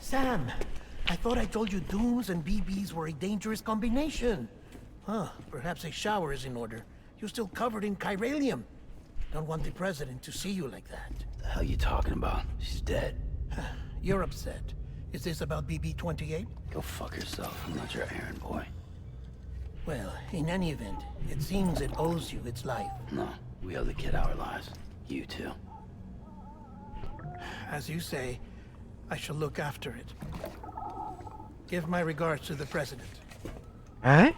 Sam, I thought I told you dooms and BBs were a dangerous combination. Huh, perhaps a shower is in order. You're still covered in chiralium. Don't want the president to see you like that. The hell you talking about? She's dead. You're upset. Is this about BB-28? Go fuck yourself. I'm not your errand boy. Well, in any event, it seems it owes you its life. No, we owe the kid our lives. You too. As you say, I shall look after it. Give my regards to the president. ¿Eh?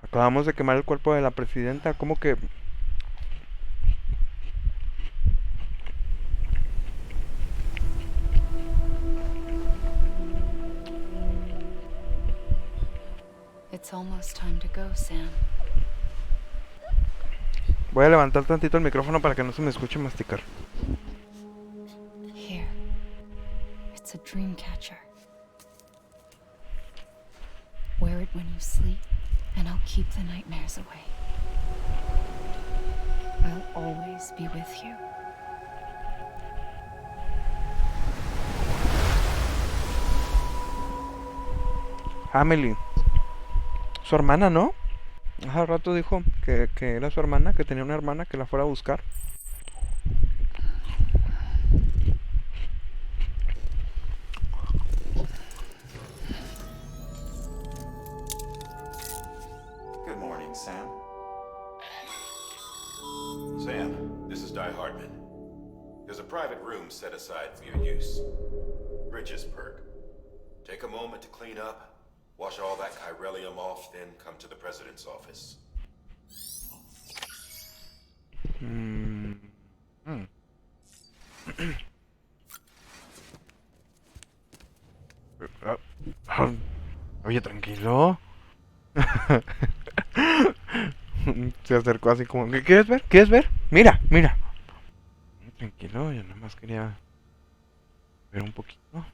Acabamos de quemar el cuerpo de la presidenta. ¿Cómo que? It's almost time to go, Sam. Voy a levantar tantito el micrófono para que no se me escuche masticar. Here. It's a dream catcher. Wear it when you sleep, and I'll keep the nightmares away. I'll always be with you. Amelie. Su hermana, ¿no? Hace rato dijo que era su hermana, que tenía una hermana que la fuera a buscar. Good morning, Sam. Sam, this is Di Hartman. There's a private room set aside for your use. Bridges perk. Take a moment to clean up. Wash all that chiralium off, then come to the president's office. Oye, tranquilo. Se acercó así como, ¿qué quieres ver? ¿Quieres ver? Mira, mira. Tranquilo, yo nada más quería ver un poquito.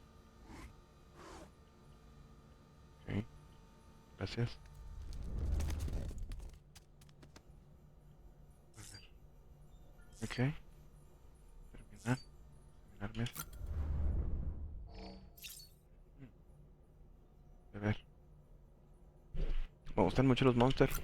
Ok, gracias. Ok. Terminar mesa. A ver. Me gustan mucho los monsters.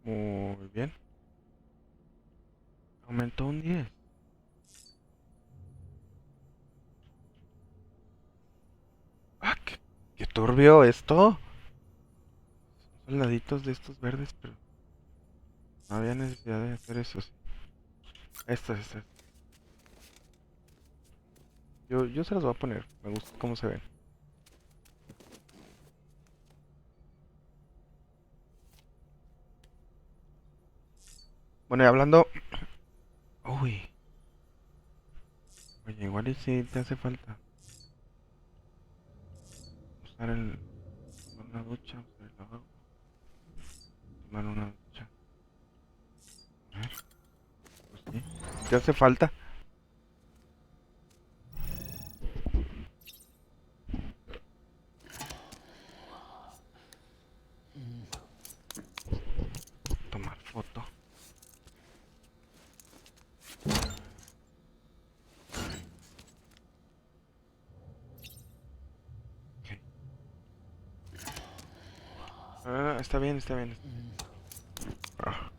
Muy bien. Aumentó un 10. Ah, qué turbio esto. Son soldaditos de estos verdes, pero no había necesidad de hacer eso. Estas. Yo se las voy a poner. Me gusta cómo se ven. Bueno, y hablando... Uy. Oye, igual y si te hace falta usar una ducha, usar el lavabo, tomar una ducha. A ver, pues sí, te hace falta. Tomar foto. Ah, está bien. Ah.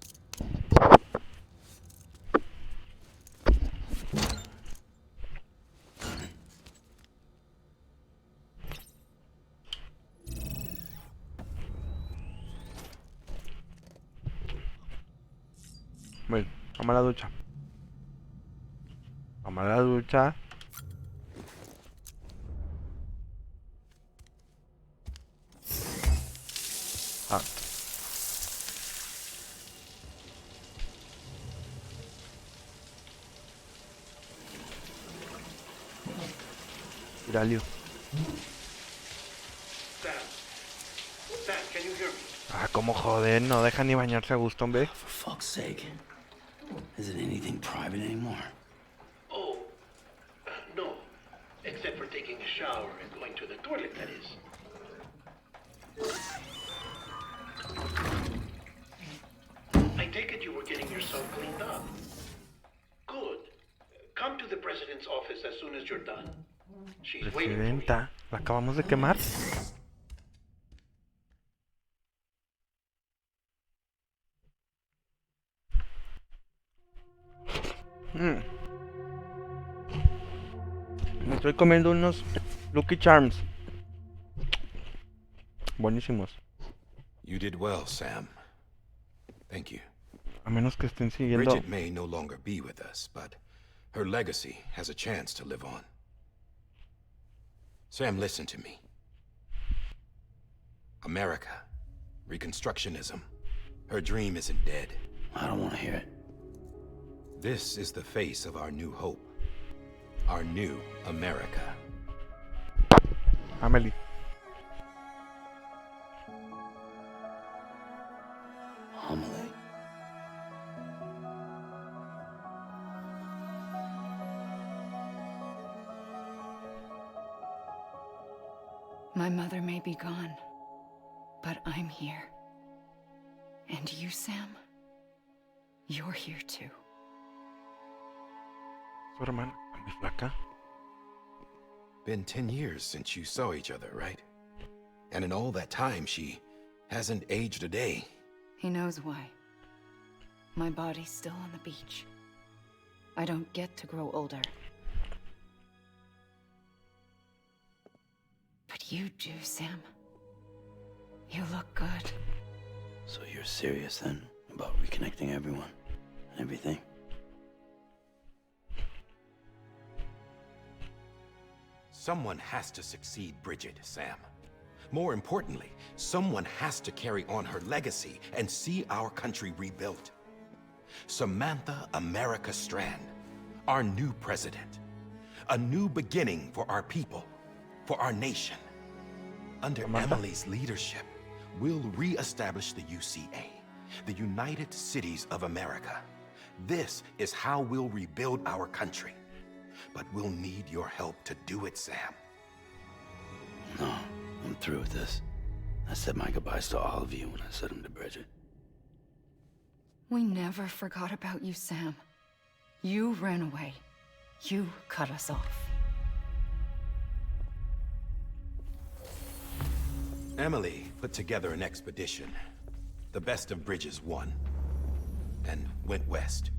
Bueno, vamos a la ducha. Vamos a la ducha. Viralio. Sam, can you hear me? Ah, como joder, no deja ni bañarse a gusto, hombre. For fuck's sake. Is it anything private anymore? Oh, no. Except for taking a shower and going to the toilet, that is. I take it you were getting yourself cleaned up. Good. Come to the president's office as soon as you're done. She's waiting for you. Presidenta, ¿la acabamos de quemar? Me estoy comiendo unos Lucky Charms. Buenísimos. You did well, Sam. Thank you. A menos que estén siguiendo. Bridget may no longer be with us, but her legacy has a chance to live on. Sam, listen to me. America, Reconstructionism, her dream isn't dead. I don't want to hear it. This is the face of our new hope. Our new America. Amelie. Amelie. My mother may be gone, but I'm here. And you, Sam, you're here too. Su hermana, mi flaca. Been 10 years since you saw each other, right? And in all that time, she hasn't aged a day. He knows why. My body's still on the beach. I don't get to grow older. But you do, Sam. You look good. So you're serious then about reconnecting everyone and everything? Someone has to succeed Bridget, Sam. More importantly, someone has to carry on her legacy and see our country rebuilt. Samantha America Strand, our new president. A new beginning for our people, for our nation. Under Amelie's leadership, we'll re-establish the UCA, the United Cities of America. This is how we'll rebuild our country. But we'll need your help to do it, Sam. No, I'm through with this. I said my goodbyes to all of you when I said them to Bridget. We never forgot about you, Sam. You ran away. You cut us off. Amelie put together an expedition. The best of Bridges won. And went west.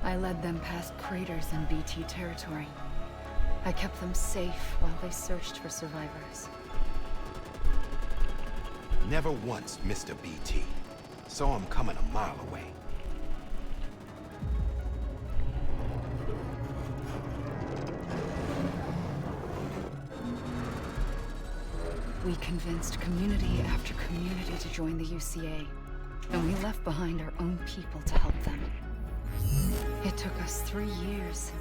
I led them past craters in BT territory. I kept them safe while they searched for survivors. Never once missed a BT. Saw him coming a mile away. We convinced community after community to join the UCA, and we left behind our own people to help them. It took us 3 years,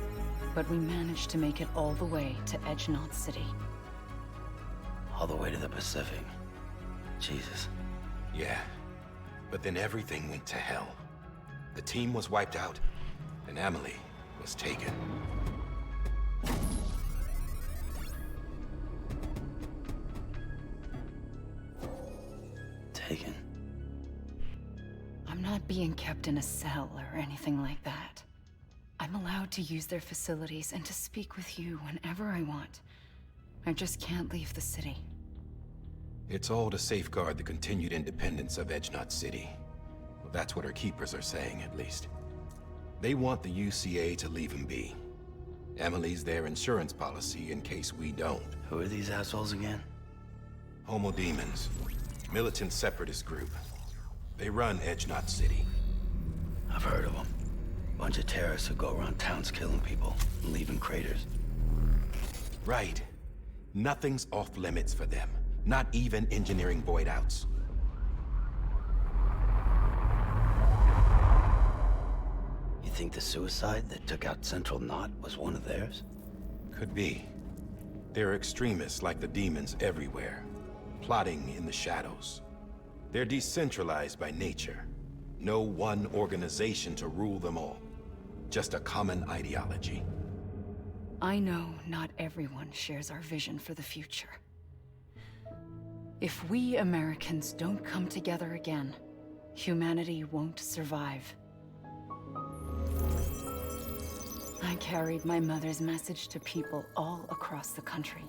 but we managed to make it all the way to Edgenot City. All the way to the Pacific. Jesus. Yeah. But then everything went to hell. The team was wiped out, and Amelie was taken. Taken. I'm not being kept in a cell or anything like that. I'm allowed to use their facilities and to speak with you whenever I want. I just can't leave the city. It's all to safeguard the continued independence of Edgenot City. Well, that's what our keepers are saying, at least. They want the UCA to leave him be. Amelie's their insurance policy in case we don't. Who are these assholes again? Homo Demons. Militant separatist group. They run Edgenot City. I've heard of them. Bunch of terrorists who go around towns killing people and leaving craters. Right. Nothing's off limits for them. Not even engineering void outs. You think the suicide that took out Central Knot was one of theirs? Could be. There are extremists like the demons everywhere, plotting in the shadows. They're decentralized by nature. No one organization to rule them all. Just a common ideology. I know not everyone shares our vision for the future. If we Americans don't come together again, humanity won't survive. I carried my mother's message to people all across the country.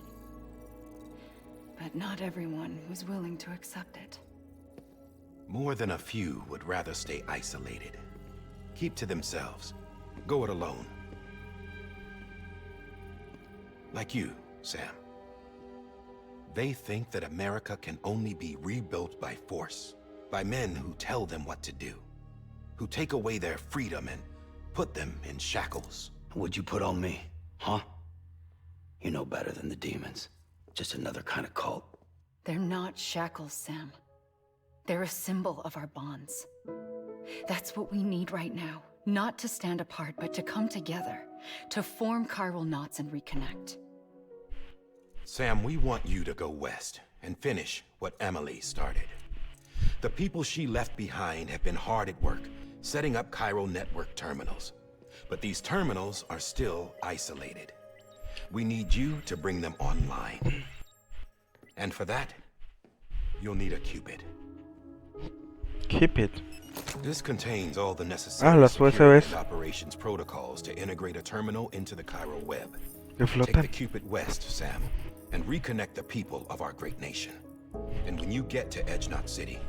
But not everyone was willing to accept it. More than a few would rather stay isolated. Keep to themselves. Go it alone. Like you, Sam. They think that America can only be rebuilt by force, by men who tell them what to do, who take away their freedom and put them in shackles. What'd you put on me, huh? You're no better than the demons. Just another kind of cult. They're not shackles, Sam. They're a symbol of our bonds. That's what we need right now. Not to stand apart, but to come together. To form chiral knots and reconnect. Sam, we want you to go west and finish what Amelie started. The people she left behind have been hard at work, setting up chiral network terminals. But these terminals are still isolated. We need you to bring them online. And for that, you'll need a Cupid. Keep it. This contains all the necessary las security USBs. and operations protocols to integrate a terminal into the chiral web. Que Take the flotan. Cupid west, Sam, and reconnect the people of our great nation. And when you get to Edge Knot City,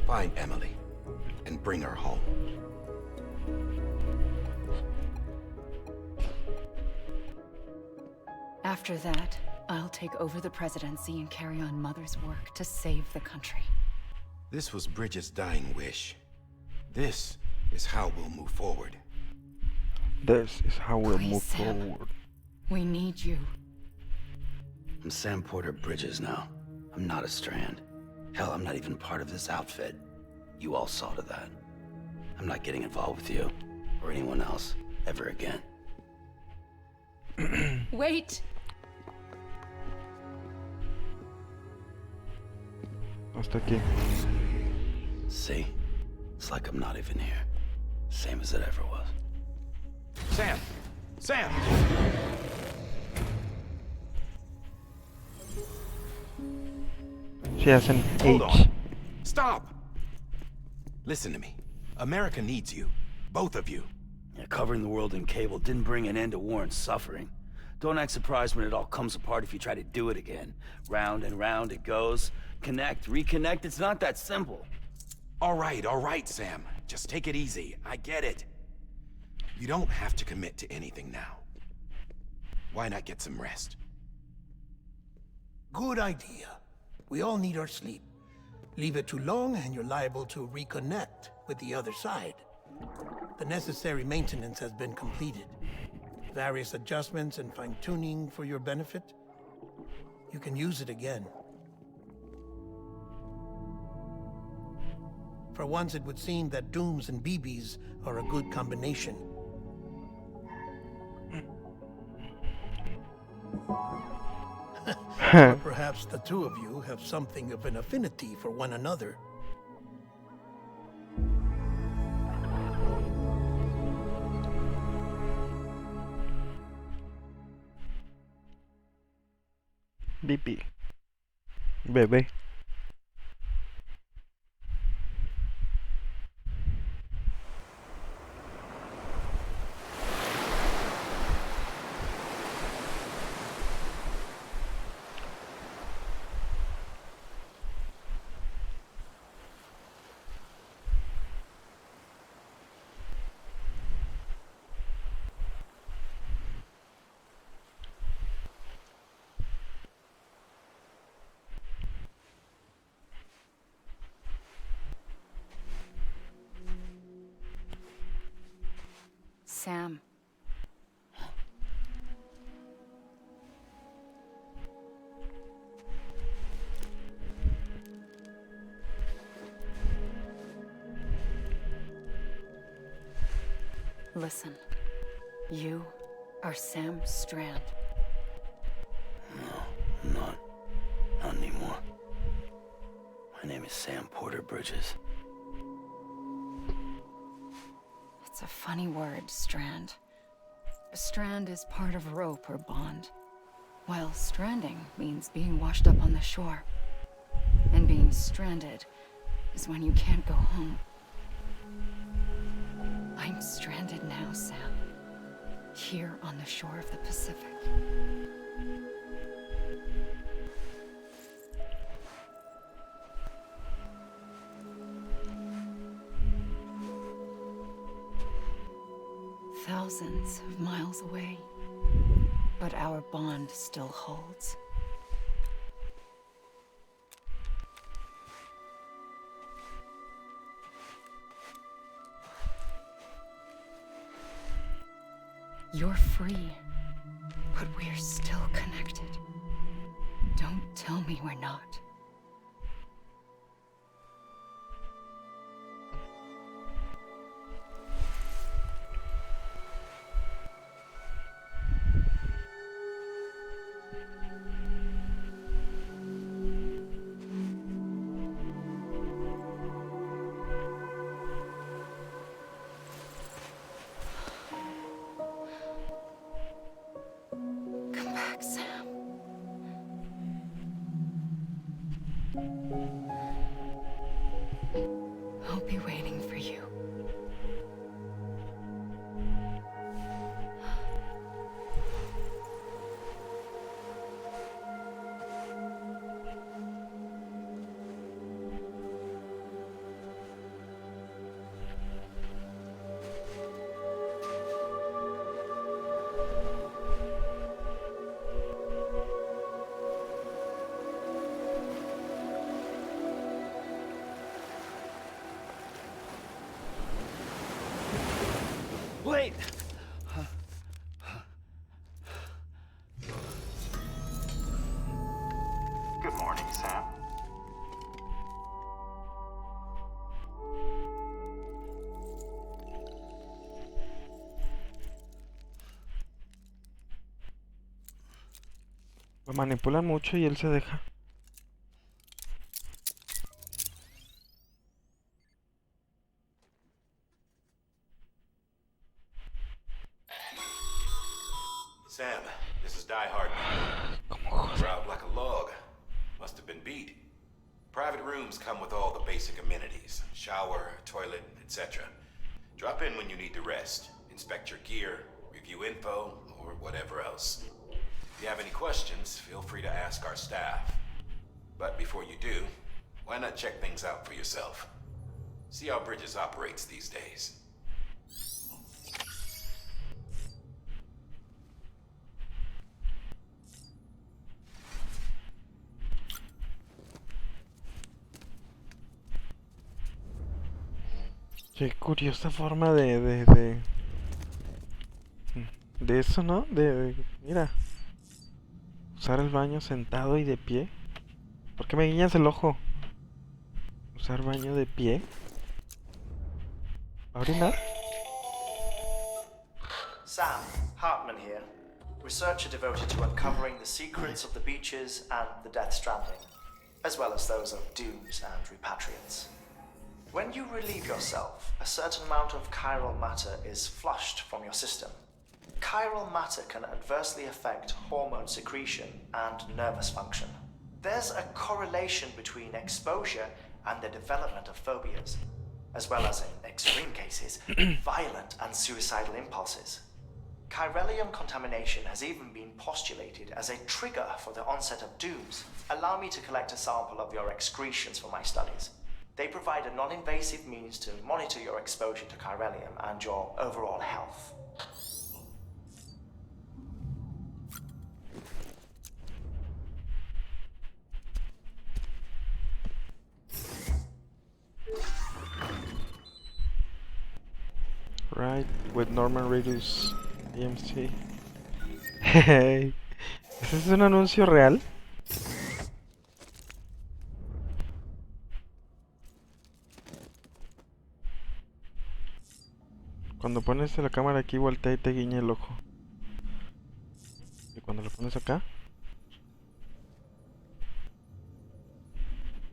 find Amelie and bring her home. After that, I'll take over the presidency and carry on Mother's work to save the country. This was Bridget's dying wish. This is how we'll move forward. This is how we'll Please, move Sam. forward. We need you. I'm Sam Porter Bridges now. I'm not a Strand. Hell, I'm not even part of this outfit. You all saw to that. I'm not getting involved with you, or anyone else, ever again. Wait! Hasta aquí. See? It's like I'm not even here. Same as it ever was. Sam! Sam! She has an Hold H. on. Stop! Listen to me. America needs you. Both of you. Yeah, covering the world in cable didn't bring an end to war and suffering. Don't act surprised when it all comes apart if you try to do it again. Round and round it goes. Connect, reconnect, it's not that simple. All right, Sam. Just take it easy. I get it. You don't have to commit to anything now. Why not get some rest? Good idea. We all need our sleep. Leave it too long and you're liable to reconnect with the other side. The necessary maintenance has been completed. Various adjustments and fine-tuning for your benefit. You can use it again. For once, it would seem that Dooms and BBs are a good combination. Or perhaps the two of you have something of an affinity for one another. BB. Bebé. Sam. Listen. You are Sam Strand. No, I'm not. Not anymore. My name is Sam Porter Bridges. It's a funny word, Strand. A strand is part of rope or bond, while stranding means being washed up on the shore. And being stranded is when you can't go home. I'm stranded now, Sam. Here on the shore of the Pacific. Thousands of miles away, but our bond still holds. You're free, but we're still connected. Don't tell me we're not. Come back, Sam. I'll be waiting for you. Wait! Good morning, Sam. Lo manipulan mucho y él se deja. Sam, this is Die Hardman. You're out like a log. Must have been beat. Private rooms come with all the basic amenities. Shower, toilet, etc. Drop in when you need to rest. Inspect your gear, review info, or whatever else. If you have any questions, feel free to ask our staff. But before you do, why not check things out for yourself? See how Bridges operates these days. Qué curiosa forma de eso, ¿no? Mira, usar el baño sentado y de pie. ¿Por qué me guiñas el ojo? Usar baño de pie. ¿Va a orinar? Sam, Hartman here, researcher devoted to uncovering the secrets of the beaches and the Death Stranding, as well as those of dooms and repatriates. When you relieve yourself, a certain amount of chiral matter is flushed from your system. Chiral matter can adversely affect hormone secretion and nervous function. There's a correlation between exposure and the development of phobias, as well as, in extreme cases, violent and suicidal impulses. Chiralium contamination has even been postulated as a trigger for the onset of dooms. Allow me to collect a sample of your excretions for my studies. They provide a non-invasive means to monitor your exposure to chiralium and your overall health. Right, with Norman Reedus, EMC. Hey, ¿ese es un anuncio real? cuando pones la cámara aquí, voltea y te guiña el ojo. Y cuando lo pones acá.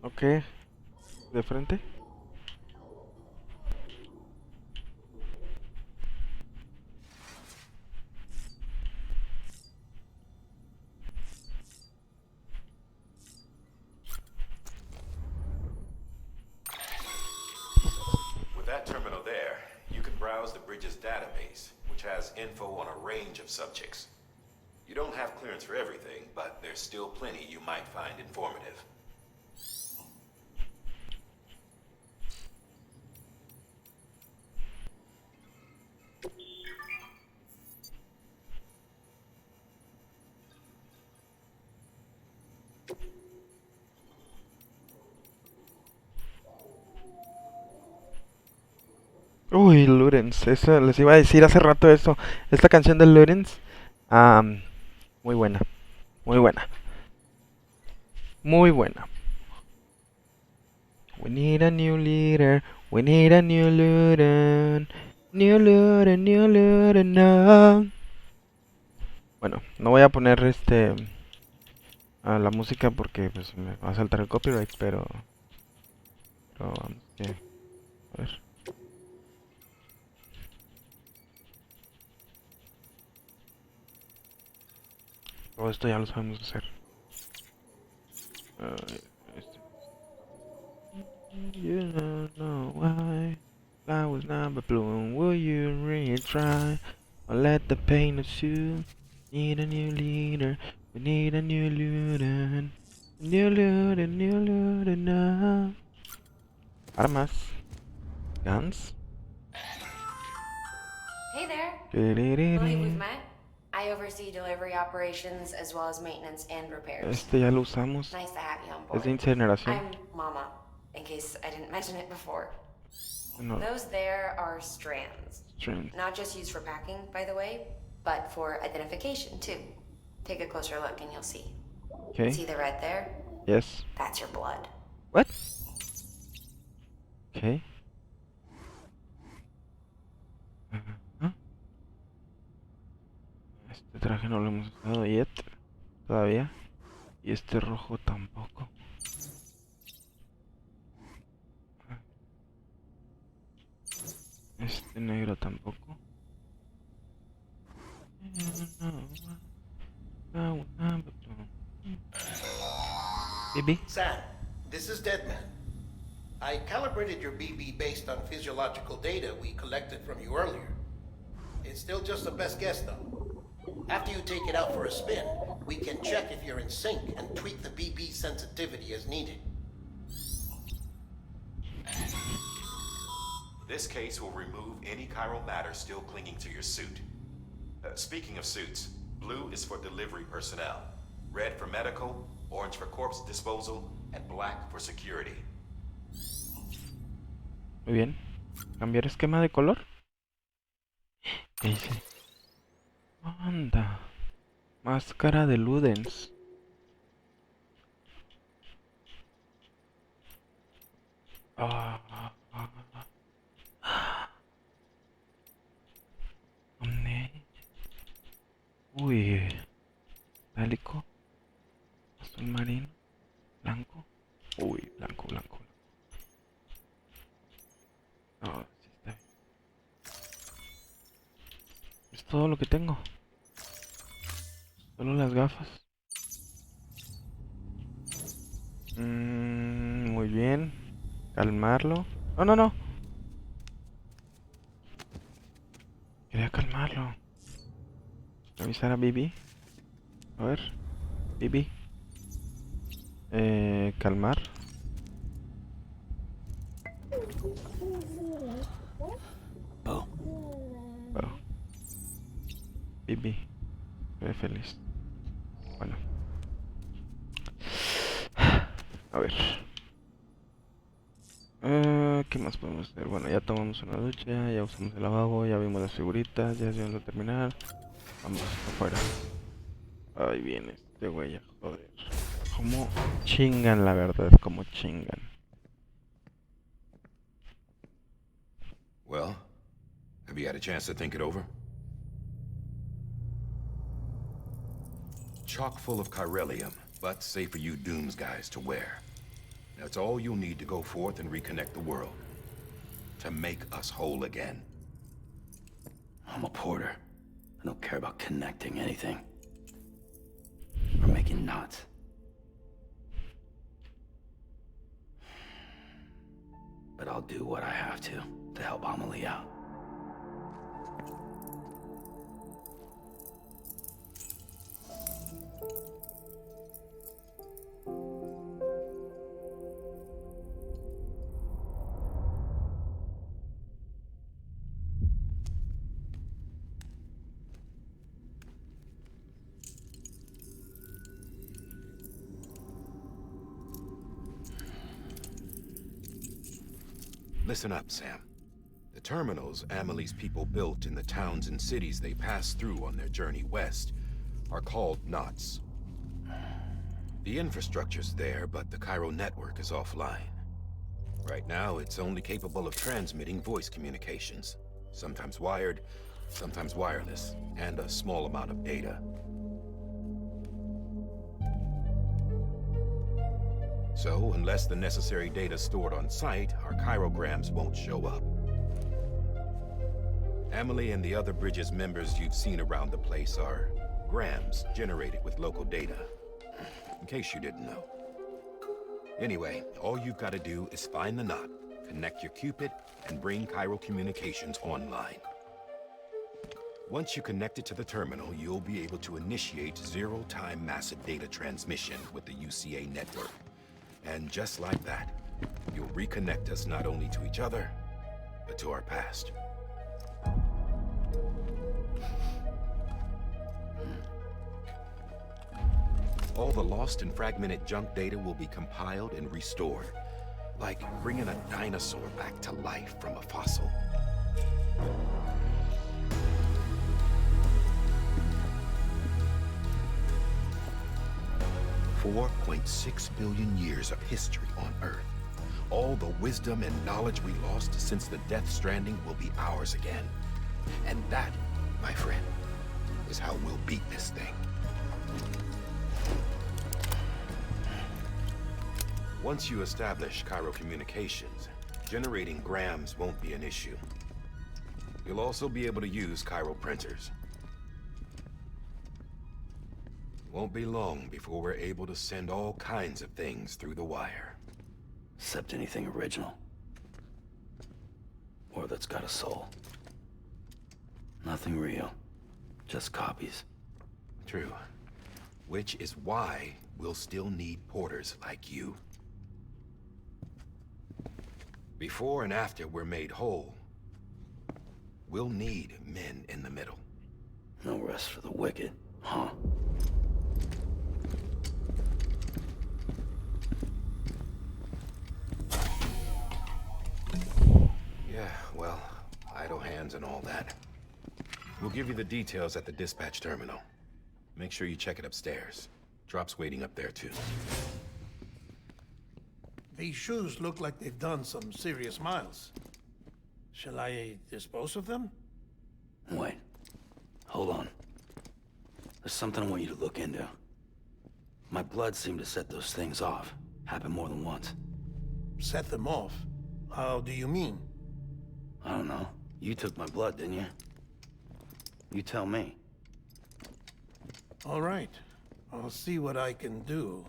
Ok. De frente. With that terminal there, you can browse the bridge's database, which has info on a range of subjects. You don't have clearance for everything, but there's still plenty you might find informative. Uy, Lawrence, eso les iba a decir hace rato eso. Esta canción de Lawrence, muy buena, muy buena, muy buena. We need a new leader, we need a new leader, new leader now. Bueno, no voy a poner a la música porque pues me va a saltar el copyright, pero vamos a ver. Todo esto ya lo sabemos hacer. Este. You don't know why flowers never bloom. Will you retry or let the pain of you? Need a new leader. We need a new leader. New leader now. Armas. Guns. Hey there. Believe we've Este met. I oversee delivery operations as well as maintenance and repairs. ya lo usamos. Nice to have you on Es board. de incineración. I'm Mama, in case I didn't mention it before. No, Those there are strands. strands. Not just used for packing, by the way, but for identification too. Take a closer look and you'll see. Okay. See the red there? Yes. That's your blood. What? Okay. Ajá. Este traje no lo hemos usado yet. Todavía. Y este rojo tampoco. Este negro tampoco. Baby. Sam, this is Deadman. I calibrated your BB based on physiological data we collected from you earlier. It's still just a best guess, though. After you take it out for a spin, we can check if you're in sync and tweak the BB sensitivity as needed. This case will remove any chiral matter still clinging to your suit. Speaking of suits, blue is for delivery personnel, red for medical, orange for corpse disposal, and black for security. Muy bien. ¿Cambiar esquema de color? ¿Qué dice? Anda. Máscara de Ludens. Uy. Metálico. Azul marino. Blanco. Uy, blanco, blanco. No, sí está bien. Es todo lo que tengo. Solo las gafas. Muy bien. Calmarlo. No, no, no. Quería calmarlo. Avisar a Bibi. A ver. Bibi. Calmar. Oh, Oh. Bibi. Ve feliz. Bueno. A ver. ¿Qué más podemos hacer? Bueno, ya tomamos una ducha, ya usamos el lavabo, ya vimos las figuritas, ya vamos a terminar. Vamos afuera. Ahí viene este güey, joder. Como chingan, la verdad, como chingan. Well, Have you had a chance to think it over? Chock full of chiralium, but safe for you Dooms guys to wear. That's all you'll need to go forth and reconnect the world. To make us whole again. I'm a porter. I don't care about connecting anything. Or making knots. But I'll do what I have to help Amelie out. Listen up, Sam. The terminals Amelie's people built in the towns and cities they passed through on their journey west are called knots. The infrastructure's there, but the Cairo network is offline. Right now, it's only capable of transmitting voice communications. Sometimes wired, sometimes wireless, and a small amount of data. So, unless the necessary data stored on site, our chirograms won't show up. Amelie and the other Bridges members you've seen around the place are grams generated with local data. In case you didn't know. Anyway, all you've got to do is find the knot, connect your Cupid, and bring Cairo communications online. Once you connect it to the terminal, you'll be able to initiate zero-time massive data transmission with the UCA network. And just like that, you'll reconnect us not only to each other, but to our past. All the lost and fragmented junk data will be compiled and restored, like bringing a dinosaur back to life from a fossil. 4.6 billion years of history on Earth. All the wisdom and knowledge we lost since the Death Stranding will be ours again. And that, my friend, is how we'll beat this thing. Once you establish Cairo communications, generating grams won't be an issue. You'll also be able to use Cairo printers. Won't be long before we're able to send all kinds of things through the wire. Except anything original. Or that's got a soul. Nothing real. Just copies. True. Which is why we'll still need porters like you. Before and after we're made whole, we'll need men in the middle. No rest for the wicked, huh? Yeah, well, idle hands and all that. We'll give you the details at the dispatch terminal. Make sure you check it upstairs. Drop's waiting up there, too. These shoes look like they've done some serious miles. Shall I dispose of them? Wait. Hold on. There's something I want you to look into. My blood seemed to set those things off. Happened more than once. Set them off? How do you mean? I don't know. You took my blood, didn't you? You tell me. All right. I'll see what I can do.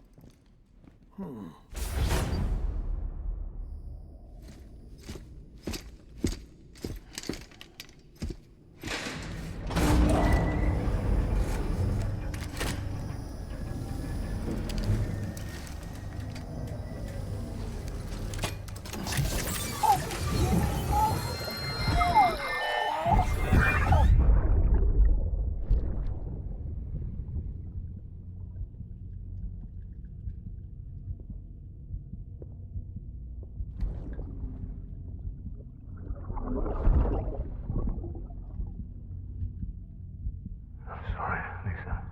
Sorry, Lisa.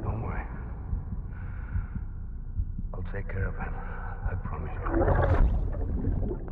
Don't worry. I'll take care of him. I promise you.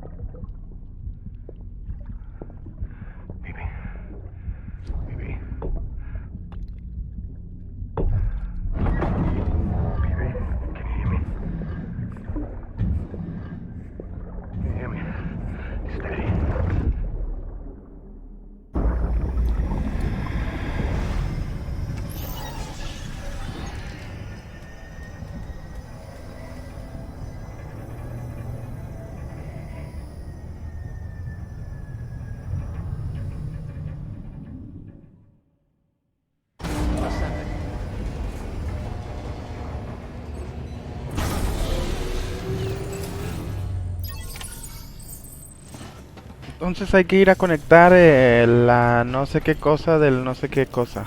Entonces hay que ir a conectar la no sé qué cosa del no sé qué cosa.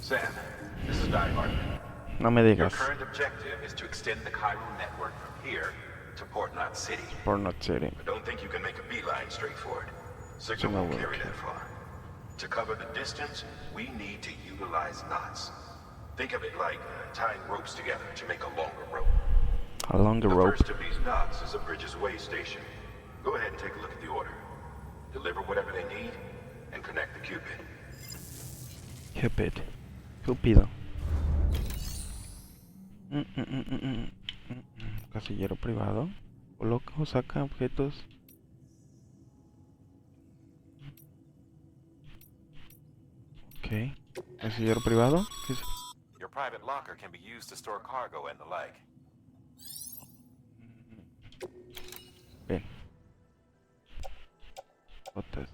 Sam, this is Die Hartman. No me Your digas. current objective is to extend the chiral network from here to Port Knot City. Por not City. I don't think you can make a beeline straight for it. Sí, Signal no won't voy carry aquí. that far. To cover the distance, we need to utilize knots. Think of it like tying ropes together to make a longer rope. Along the The rope. first of these knots is a Bridges Way station. Go ahead and take a look at the order. Deliver whatever they need and connect the Cupid. Cupid. Cupido. Casillero privado. Coloca o saca objetos. Ok. Casillero privado. ¿Qué es? Your private locker can be used to store cargo and the like. Bien. Botas.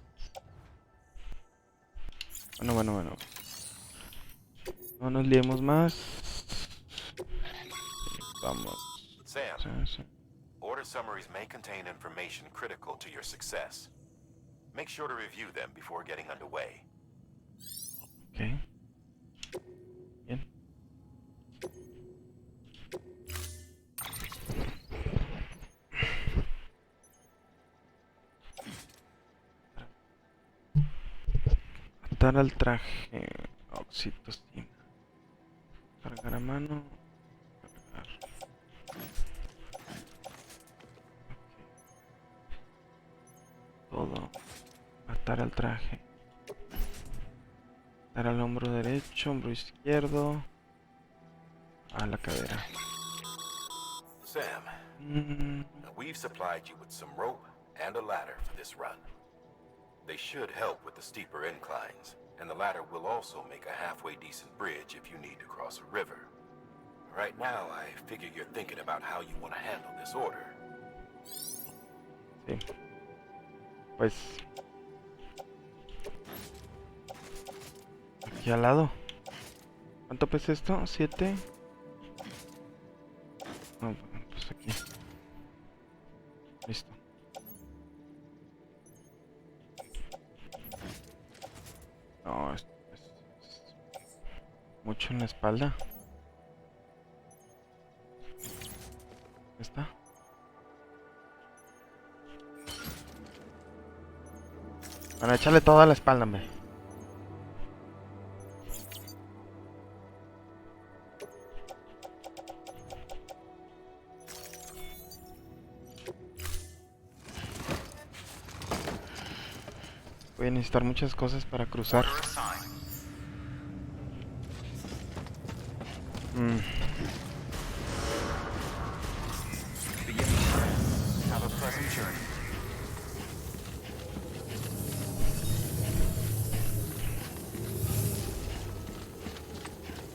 Bueno. No nos liemos más. Vamos. Sam, Sí. order summaries may contain information critical to your success. Make sure to review them before getting underway. Ok. Bien. Atar al traje. Oxitocina. Cargar a mano. Cargar. Todo. Atar al traje. Atar al hombro derecho, hombro izquierdo. A la cadera. Sam, we've supplied you with some rope and a ladder for this run. They should help with the steeper inclines, and the ladder will also make a halfway decent bridge if you need to cross a river. Right now, I figure you're thinking about how you want to handle this order. Sí. Pues aquí al lado. ¿Cuánto pesa esto? 7. No, pues aquí. Listo. No, es mucho en la espalda. ¿Está? Bueno, échale toda la espalda, hombre. Voy a necesitar muchas cosas para cruzar. Have a pleasant journey.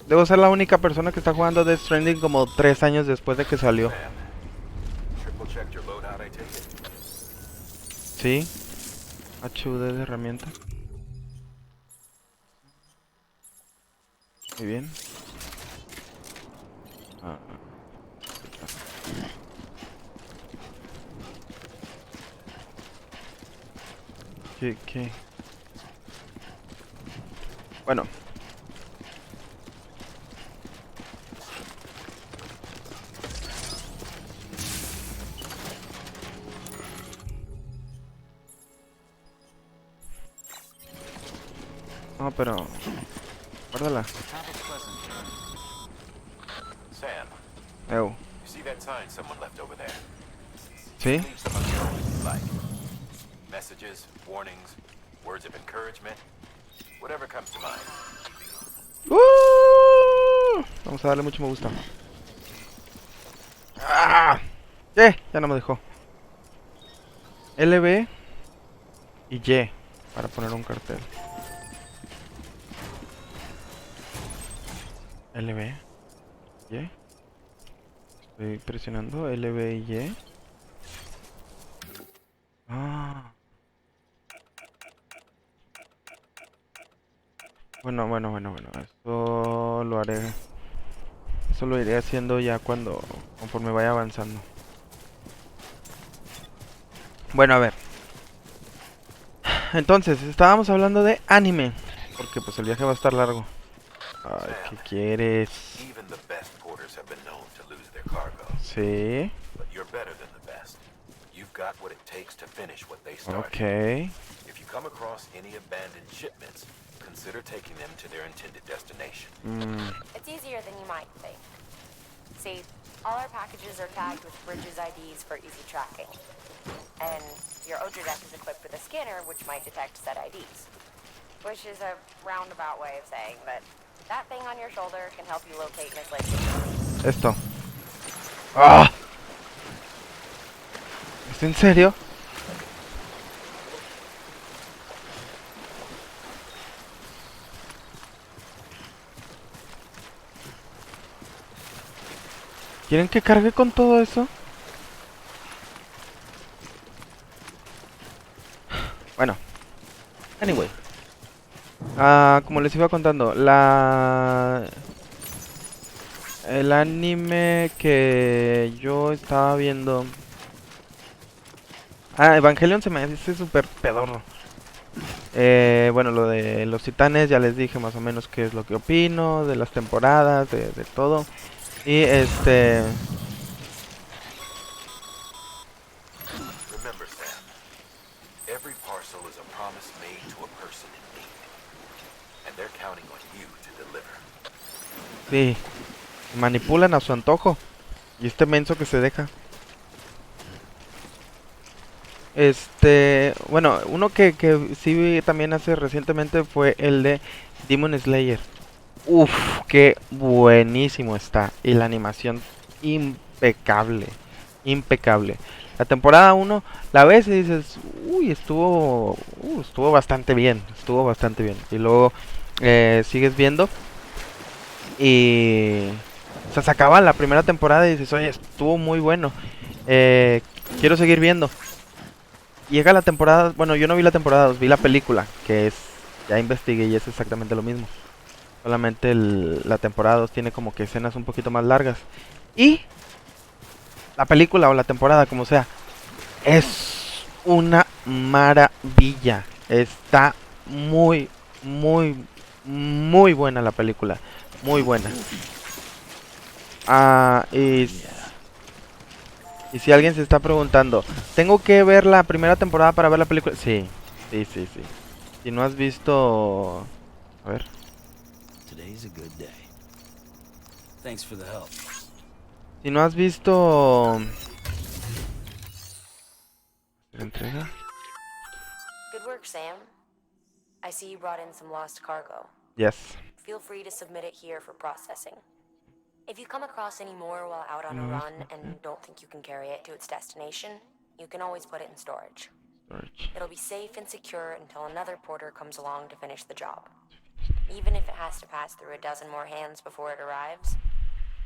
Debo ser la única persona que está jugando Death Stranding como 3 años después de que salió. Triple checked your loadout, I take it. Sí. HUD de herramienta. Muy bien. ¿Qué? Bueno. No, pero... guárdala. Sam, Ew. you see that sign someone left over there? ¿Sí? Leave some of your own if you like. Messages, warnings, words of encouragement, whatever comes to mind. Vamos a darle mucho me gusta. ¡Ah! ¿Qué? Ya no me dejó. LB y Y para poner un cartel. LB Y. Estoy presionando LB y Y. Ah. Bueno. Eso lo haré. Eso lo iré haciendo ya conforme vaya avanzando. Bueno, a ver. Entonces, estábamos hablando de anime. Porque pues el viaje va a estar largo. Ay, ¿qué quieres? Even the best porters have been known to lose their cargo. Sí. But you're better than the best. You've got what it takes to finish what they started. Ok. If you come across any abandoned shipments, consider taking them to their intended destination. It's easier than you might think. See, all our packages are tagged with Bridges IDs for easy tracking. And your Odra deck is equipped with a scanner which might detect said IDs. Which is a roundabout way of saying that that thing on your shoulder can help you locate mislaid. Esto. ¡Ah! ¿Es en serio? ¿Quieren que cargue con todo eso? Bueno. Anyway. Como les iba contando, el anime que yo estaba viendo... Evangelion se me hace súper pedorro. Bueno, lo de los titanes ya les dije más o menos qué es lo que opino, de las temporadas, de todo. Y Remember, Sam, every parcel is a promise made to a person in need. And they're counting on you to deliver. sí, manipulan a su antojo. Y este menso que se deja. Bueno, uno que sí vi también hace recientemente fue el de Demon Slayer. Uf, qué buenísimo está. Y la animación impecable. Impecable. La temporada 1 la ves y dices, uy, estuvo bastante bien. Estuvo bastante bien. Y luego sigues viendo. Y... O sea, se acaba la primera temporada y dices, oye, estuvo muy bueno. Quiero seguir viendo. Llega la temporada, bueno, yo no vi la temporada 2, vi la película, que es, ya investigué y es exactamente lo mismo. Solamente la temporada 2 tiene como que escenas un poquito más largas. Y la película o la temporada, como sea, es una maravilla. Está muy, muy, muy buena la película. Muy buena. Y si alguien se está preguntando, ¿tengo que ver la primera temporada para ver la película? Sí, sí, sí, sí. Si no has visto... A ver. Today's a good day. Thanks for the help. Si no has visto... ¿La entrega? Good work, Sam. I see you brought in some lost cargo. Yes. Feel free to submit it here for processing. If you come across any more while out on a run and don't think you can carry it to its destination, you can always put it in storage. It'll be safe and secure until another porter comes along to finish the job. Even if it has to pass through a dozen more hands before it arrives,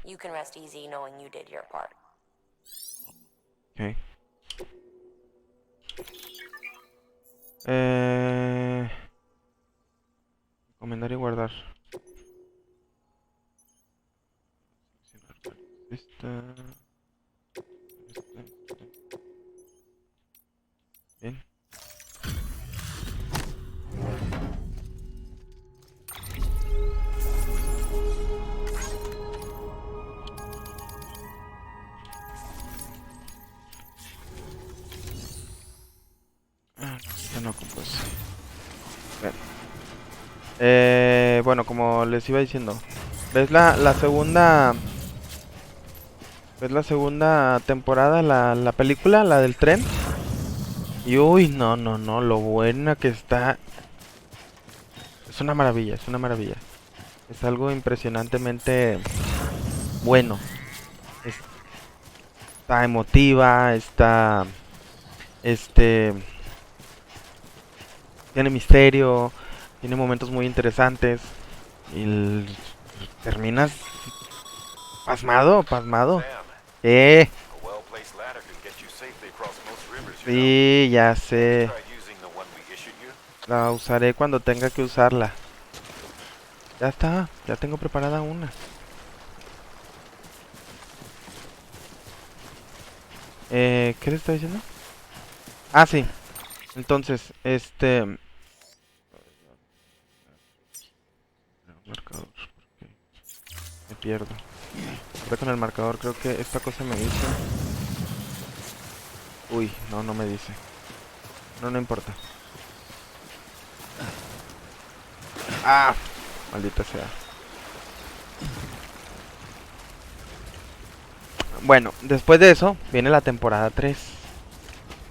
you can rest easy knowing you did your part. Okay. Recomendar y guardar. Bien. No, pues. Bueno, como les iba diciendo, ¿ves la segunda? ¿Ves la segunda temporada, la película, la del tren? Y uy, no, lo buena que está. Es una maravilla, es una maravilla. Es algo impresionantemente bueno. Está emotiva, está... Tiene misterio, tiene momentos muy interesantes. Y terminas pasmado. Sí, ya sé. La usaré cuando tenga que usarla. Ya está, ya tengo preparada una. ¿Qué le está diciendo? Ah, sí. Entonces, marcador, porque me pierdo. Ahorita con el marcador creo que esta cosa me dice. Uy, no, no me dice. No, no importa. Ah, maldita sea. Bueno, después de eso viene la temporada 3.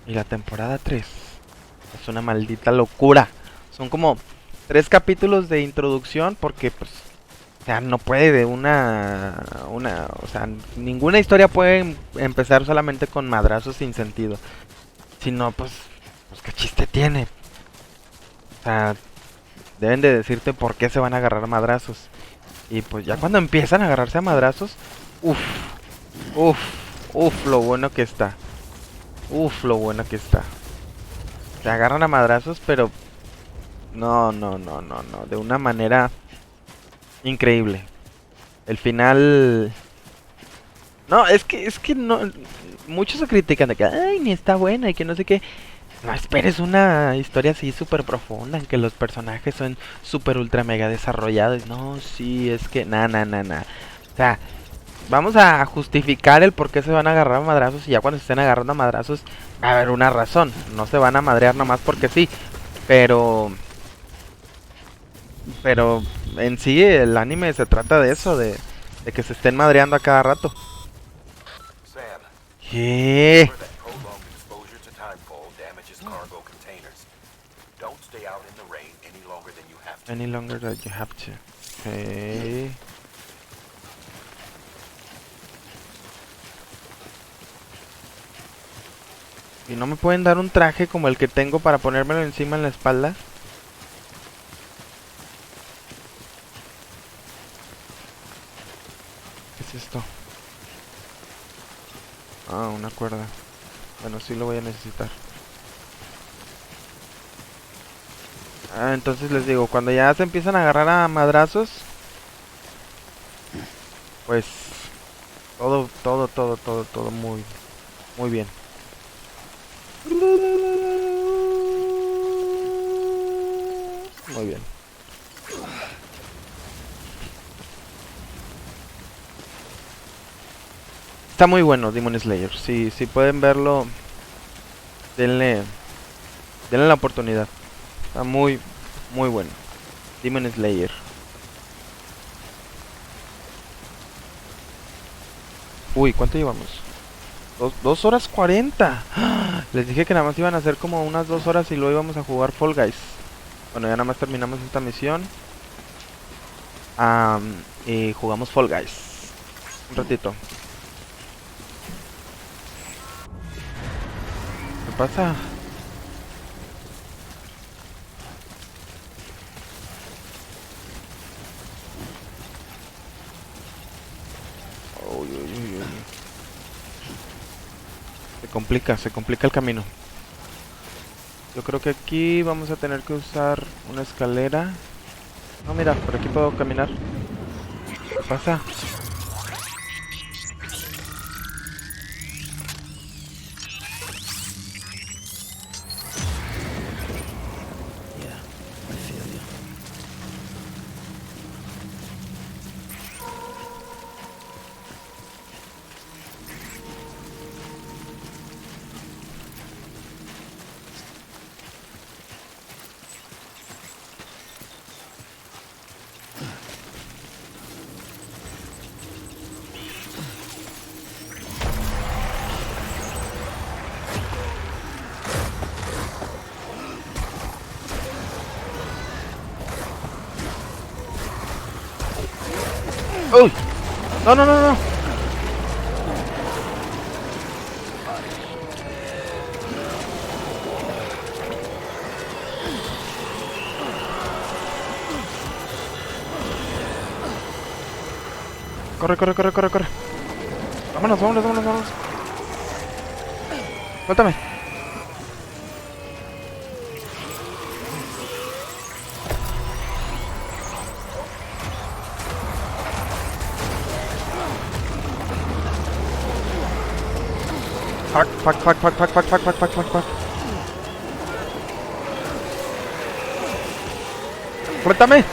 Y la temporada 3 es una maldita locura. Son como 3 capítulos de introducción porque pues, o sea, no puede de o sea, ninguna historia puede empezar solamente con madrazos sin sentido. Si no, pues qué chiste tiene. O sea, deben de decirte por qué se van a agarrar a madrazos. Y pues ya cuando empiezan a agarrarse a madrazos, uff, uff, uff, lo bueno que está. Uff, lo bueno que está. Se agarran a madrazos, pero no, de una manera increíble. El final... No, es que no... Muchos se critican de que, ay, ni está buena y que no sé qué. No esperes una historia así súper profunda, en que los personajes son súper ultra mega desarrollados. No, sí, es que... Nah. O sea, vamos a justificar el por qué se van a agarrar a madrazos y ya cuando se estén agarrando a madrazos va a haber una razón. No se van a madrear nomás porque sí. Pero en sí el anime se trata de eso, de que se estén madreando a cada rato. Sam, ¿Qué? remember that prolonged exposure to timefall damages cargo containers. Don't stay out in the rain any longer than you have to. Any longer than you have to. Okay. ¿Y no me pueden dar un traje como el que tengo para ponérmelo encima en la espalda? ¿Qué es esto? Ah, una cuerda. Bueno, sí lo voy a necesitar. Ah, entonces les digo, cuando ya se empiezan a agarrar a madrazos, pues todo muy bien. Muy bien. Está muy bueno Demon Slayer. Si pueden verlo, denle la oportunidad. Está muy bueno. Demon Slayer. Uy, ¿cuánto llevamos? 2 horas 40. ¡Ah! Les dije que nada más iban a hacer como unas 2 horas y luego íbamos a jugar Fall Guys. Bueno, ya nada más terminamos esta misión. Y jugamos Fall Guys. Un ratito. ¿Qué pasa? Uy. Se complica el camino. Yo creo que aquí vamos a tener que usar una escalera. No, mira, por aquí puedo caminar. ¿Qué pasa? ¡Uy! No. Corre. Vámonos. Suéltame. Fuck. ¡Suéltame!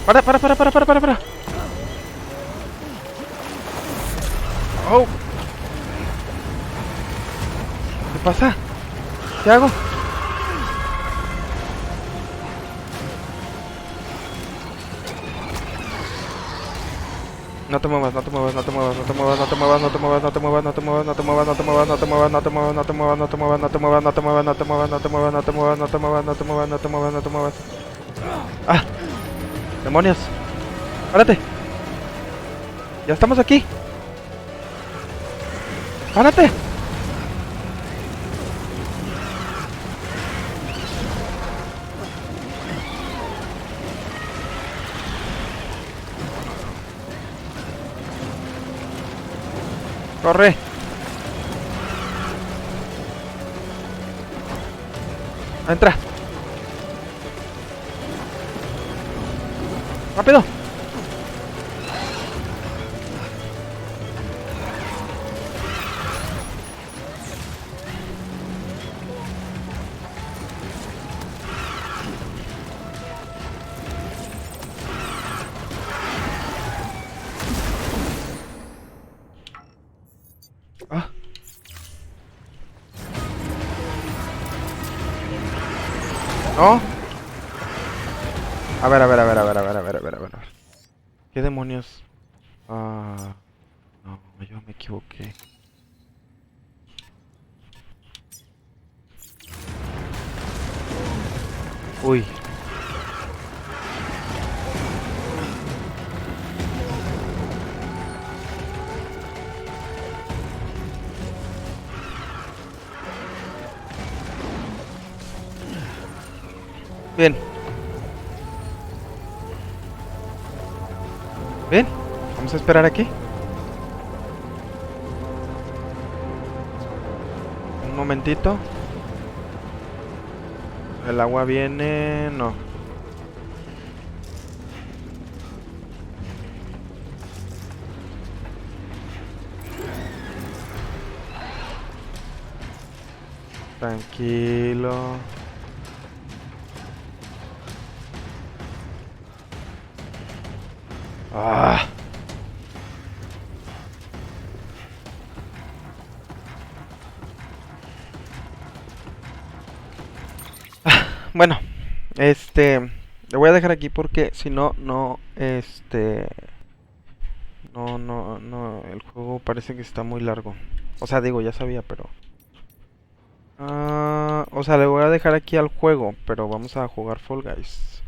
Para. Oh. ¿Qué pasa? ¿Qué hago? No te muevas. ¡Ah! ¡Demonios! ¡Párate! ¡Ya estamos aquí! ¡Párate! ¡Corre! ¡Entra! ¡Rápido! Ah. ¿No? A ver. ¿Qué demonios? Ah, no, yo me equivoqué. Uy. Bien. Bien. Vamos a esperar aquí. Un momentito. El agua viene... No. Tranquilo. Ah. Bueno, le voy a dejar aquí porque si no, no, no, el juego parece que está muy largo. O sea, digo, ya sabía, pero... o sea, le voy a dejar aquí al juego, pero vamos a jugar Fall Guys.